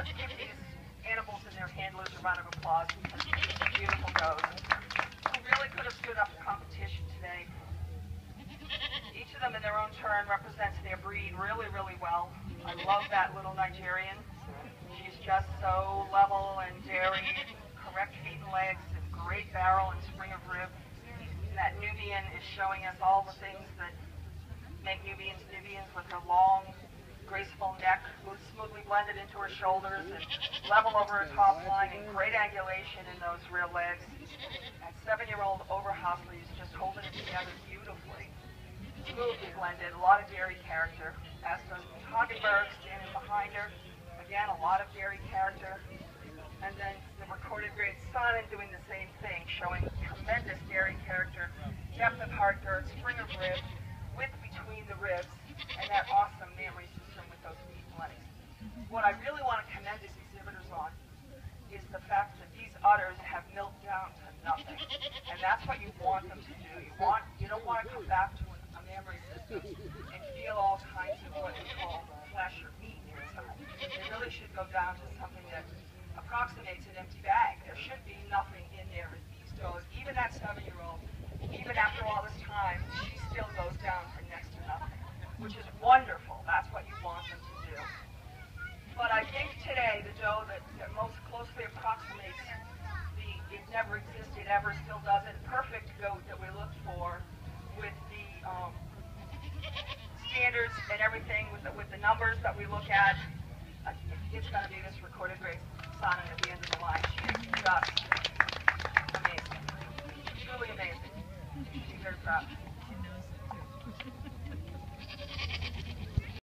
let's give these animals and their handlers a round of applause because these beautiful does who really could have stood up to competition today. Each of them in their own turn represents their breed really, really well. I love that little Nigerian. She's just so level and dairy, correct feet and legs, and great barrel and spring of rib. And that Nubian is showing us all the things that make Nubians Nubians with her long, graceful neck, smoothly blended into her shoulders, and level over her top line, and great angulation in those rear legs. That 7-year-old Oberhasli is just holding it together beautifully. Smoothly blended, a lot of dairy character. As does Hagenberg standing behind her. Again, a lot of dairy character. And then the recorded grade Sonnen doing the same thing, showing tremendous dairy character, depth of heart girth, spring of rib, width between the ribs, and that awesome mammary system with those feet blendings. What I really want to commend these exhibitors on is the fact that these udders have milked down to nothing. And that's what you want them to do. You don't want to come back to a mammary system and feel all kinds of what we call flesh or meat inside. It really should go down to something that approximates an empty bag. There should be nothing in there with these does. Even that 7-year-old, even after all this time, she still goes down for next to nothing, which is wonderful. That's what you want them to do. But I think today the doe that most closely approximates the it never existed, ever still doesn't, perfect goat that we look for with the standards and everything, with the numbers that we look at, it's going to be this recorded grade Sonnen at the end of the line. She is just amazing. Truly amazing. She's very proud.